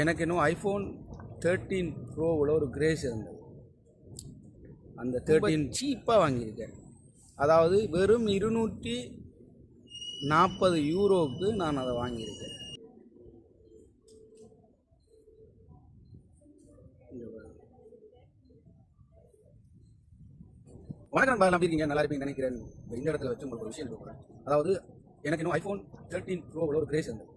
எனக்கு இன்னும் ஐஃபோன் 13 ப்ரோவில் ஒரு கிரேஸ் இருந்தது. அந்த 13 சீப்பாக வாங்கியிருக்கேன். அதாவது வெறும் 240 யூரோவுக்கு நான் அதை வாங்கியிருக்கேன். வணக்கம் நண்பா, எப்படி இருக்கீங்க? நல்லா இருப்பீங்கன்னு நினைக்கிறேன். இந்த இடத்துல வச்சு உங்களுக்கு ஒரு விஷயம் சொல்கிறேன். அதாவது எனக்கு இன்னும் ஐஃபோன் 13 ப்ரோவில் ஒரு கிரேஸ் இருந்தது.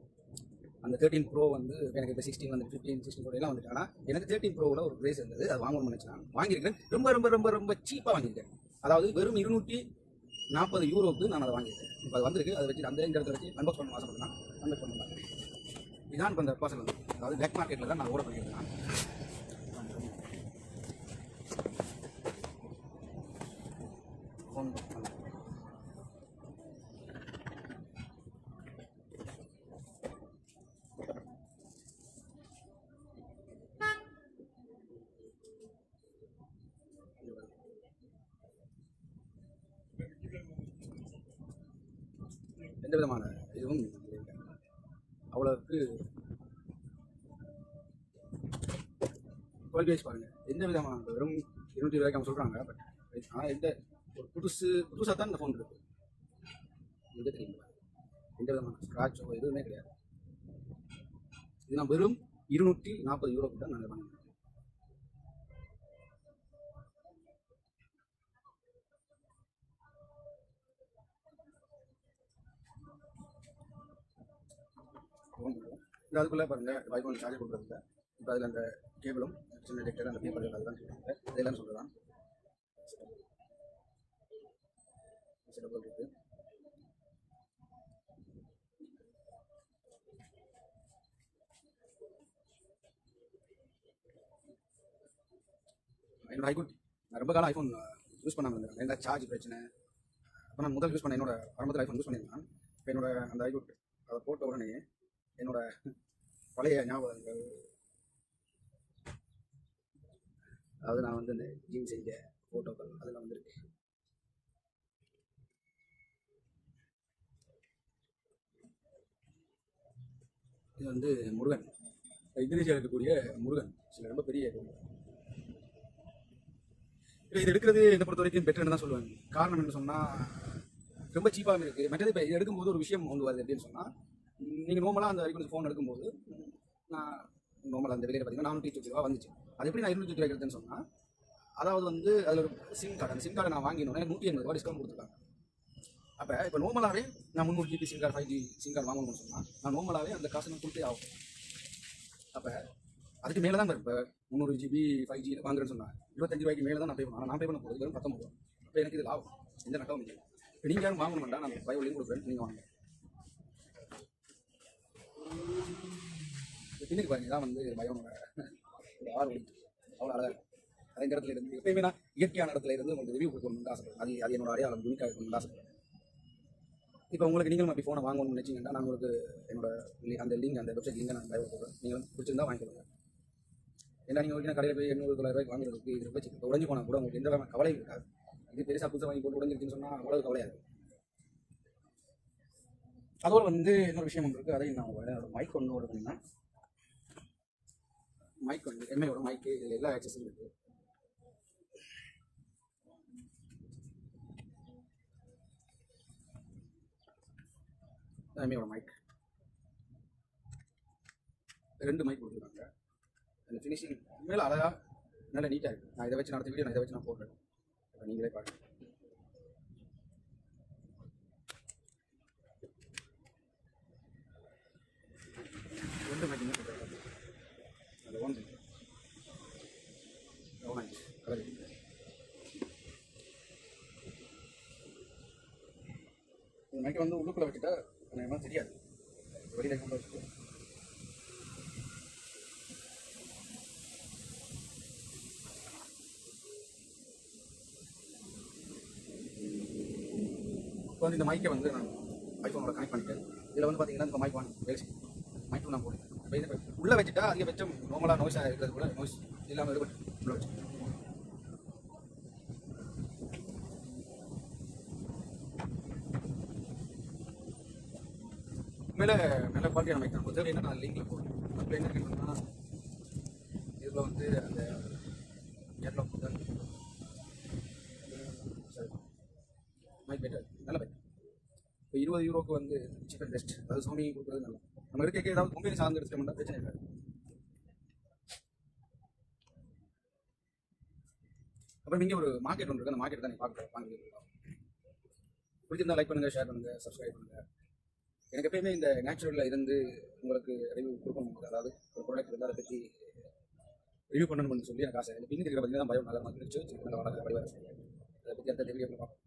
அந்த 13 ப்ரோ வந்து எனக்கு இப்போ 16 வந்து 15 16 ப்ரோ எல்லாம் வந்துட்டு. ஆனால் எனக்கு 13 ப்ரோவில் ஒரு கிரேஸ் இருந்தது. அது வாங்கணும்னு நினச்சி நான் வாங்கியிருக்கேன். ரொம்ப ரொம்ப ரொம்ப ரொம்ப சீப்பாக வாங்கியிருக்கேன். அதாவது வெறும் 240 யூரோவுக்கு நான் அதை வாங்கியிருக்கேன். இப்போ அது வந்திருக்கு. அதை வச்சு அந்த இந்த இடத்துல வச்சு அன்பாக்ஸ் பண்ண ஆசைப்பட்டேன். அன்பாக்ஸ் பண்ணலாம். இதுதான் இப்போ அந்த பார்சல் வந்து, அதாவது பிளாக் மார்க்கெட்டில் தான் நான் ஓட பண்ணியிருக்கேன். ஃபோன் எந்த விதமான இதுவும் அவ்வளோக்கு குவாலிட்டி வைஸ் பாருங்கள். எந்த விதமான வெறும் 220 ரூபாய்க்கு அவங்க சொல்கிறாங்க. பட் ஆனால் எந்த ஒரு புதுசாக தான் இந்த ஃபோன் இருக்குது. எங்கே தெரியுங்களா? எந்த விதமான ஸ்க்ராட்சோ எதுவுமே கிடையாது. இது நான் வெறும் 240 யூரோக்கு தான் நான் வாங்கினேன். அதுக்குள்ளே பாருங்கள், ஐஃபோன் சார்ஜர் கொடுக்குறதுல இப்போ அதில் அந்த கேபிளும் சின்ன டெக்டர் அந்த பேப்பர்கள் அதெல்லாம் சொல்லுவாங்க. இதெல்லாம் சொல்லுறான் செட்டப் இருக்குது. என்னோட ஐஃபோன் நான் ரொம்ப காலம் ஐஃபோன் யூஸ் பண்ணாமல் இருந்தேன். எந்த சார்ஜ் பிரச்சனை. அப்போ நான் முதல் யூஸ் பண்ண என்னோட ஆரம்பத்தில் ஐஃபோன் யூஸ் பண்ணியிருந்தேன். இப்போ என்னோட அந்த ஐஃபோன் அதை போட்ட உடனே என்னோட பழைய ஞாபகங்கள், அதாவது நான் வந்து இந்த ஜிம் செஞ்ச ஃபோட்டோக்கள் அதெல்லாம் வந்துருக்கு. இது வந்து முருகன், இந்தோனேசியாவில் இருக்கக்கூடிய முருகன், சில ரொம்ப பெரிய இது எடுக்கிறது என்னை பொறுத்த வரைக்கும் பெட்டர்னு தான் சொல்லுவாங்க. காரணம் என்ன சொன்னால், ரொம்ப சீப்பாகவும் இருக்குது. மற்றது இப்போ இது எடுக்கும்போது ஒரு விஷயம் கொண்டு வருது அப்படின்னு சொன்னால், நீங்கள் நார்மலாக அந்த ஐஃபோன் ஃபோன் எடுக்கும்போது நான் நார்மலாக அந்த வெளியில் பார்த்தீங்கன்னா 420 ரூபா வந்துச்சு. அது எப்படி நான் 220 ரூபா எடுத்தேன்னு சொன்னால், அதாவது வந்து அதில் ஒரு சிம் கார்டு, அந்த சிம் கார்டை நான் வாங்கினோன்னே 180 ரூபா டிஸ்கவுண்ட் கொடுத்துருக்காங்க. அப்போ இப்போ நார்மலாகவே நான் 300 GB sim card 5G sim card வாங்கணும்னு சொன்னால் நான் நார்மலாகவே அந்த காசு நான் கொடுத்தே ஆகும். அப்போ அதுக்கு மேலே தான் இப்போ 300 GB 5G வாங்குறேன்னு சொன்னால் 25 ரூபாய்க்கு மேலே தான் நான் பே பண்ணணும். ஆனால் நான் பே பண்ண போகிறது வெறும் 19 ரூபா. அப்போ எனக்கு இது லாபம், எந்த நட்டமும் இல்லை. இப்போ நீங்கள் யாரும் வாங்கணும்னா நான் பை லிங்க் கொடுக்குறேன், நீங்கள் வாங்க. பின்னுக்கு பாருங்க, இதான் வந்து பயோனோட ஒரு ஆறு ஒளி, அவ்வளோ அழகாக இருக்கும். அதே இடத்துல இருந்து எப்பயுமே நான் இயற்கையான இடத்துல இருந்து உங்களுக்கு ரிவ்யூ கொடுக்கணும்னு ஆசைப்படுறேன். அது என்னோட அடையாளம், யூனிக்காக இருக்கணும்னு ஆசைப்படுறேன். இப்போ உங்களுக்கு நீங்களும் அப்படி ஃபோனை வாங்கணும்னு நினச்சிங்கன்னா நான் உங்களுக்கு என்னோட அந்த லிங்க், அந்த வெப்சைட் லிங்கை நான் பயோ கொடுக்குறேன். நீங்கள் பிடிச்சிருந்தா வாங்கிக்கொள்ளுங்க. ஏன்னா நீங்கள் உங்களுக்கு கடையில் போய் 800 ரூபாய்க்கு வாங்குறதுக்கு இது வச்சு உடஞ்சி போனால் கூட உங்களுக்கு எந்த விதமான கவலையும் இருக்காது. இது பெருசாக புதுசாக வாங்கி போட்டு உடஞ்சிருக்குன்னு சொன்னால் அவ்வளவு கவலையாது. அதோடு வந்து இன்னொரு விஷயம் ஒன்று இருக்குது, அதையும் நான் என்னோட மைக் ஒன்று ஓட பண்ணிங்கன்னா, மைக் வந்து எம்ஐயோட மைக்கு, இதில் எல்லா ஆக்சஸும் இருக்குது. எம்ஐயோட மைக் 2 மைக் கொடுத்துருக்காங்க. அந்த ஃபினிஷிங் உண்மையில அழகாக நல்லா நீட்டாக இருக்குது. நான் இதை வச்சு நடத்த வீடியோ, நான் இதை வச்சு நான் போடுறேன். இப்போ நீங்களே பாருங்கள். ரெண்டு மைக்குமே கொடுத்துருக்காங்க. அந்த ஒன்று ஆரஞ்சு கலர். இந்த மைக்கை வந்து உள்ளுக்குள்ளே வச்சுட்டா எனக்கு தெரியாது, வெளியில் கொண்டு வச்சுட்டு இப்போ வந்து இந்த மைக்கை வந்து நான் ஐஃபோனோட கனெக்ட் பண்ணிட்டேன். இதில் வந்து பார்த்தீங்கன்னா இந்த மைக் ஒன் வேலை மைக் நான் போடுறேன். இப்போ இதை உள்ளே வச்சுட்டா அதிகபட்சம் நார்மலாக நோய்ஸாக இருக்கிறது கூட நோய்ஸ் இல்லாமல் இது உள்ளே வச்சு மேலே நல்ல குவாலிட்டியான மைக் தான். தேவைன்னா நான் லிங்கில் போடுறேன். அப்புறம் என்ன கேட்டோம்னா இதில் வந்து அந்த கேட்லாக் முதல் மை பெட்டர் நல்ல பைக். இப்போ 20 யூரோக்கு வந்து சீப் அண்ட் பெஸ்ட், அதாவது சோனி கொடுக்குறது நல்லா. நம்ம இருக்க ஏதாவது கம்பெனி சார்ந்து எடுத்துட்டோம்னா பிரச்சனை இருக்காது. அப்புறம் இங்கே ஒரு மார்க்கெட் ஒன்று இருக்குது, அந்த மார்க்கெட் தான் நீங்கள் பார்க்க பிடிச்சிருந்தா லைக் பண்ணுங்கள், ஷேர் பண்ணுங்கள், சப்ஸ்கிரைப் பண்ணுங்கள். எனக்கு எப்பயுமே இந்த நேச்சுரலில் இருந்து உங்களுக்கு ரிவ்யூ கொடுக்கணும், அதாவது ஒரு ப்ராடக்ட் இருந்தால் அதை பற்றி ரிவ்யூ பண்ணணும்னு சொல்லி எனக்கு ஆசை. இந்த பின்னுக்கு இருக்கிற பற்றி தான் பயம் நல்லா இருந்துச்சு, அதை பற்றி அடுத்த வீடியோ பார்ப்போம்.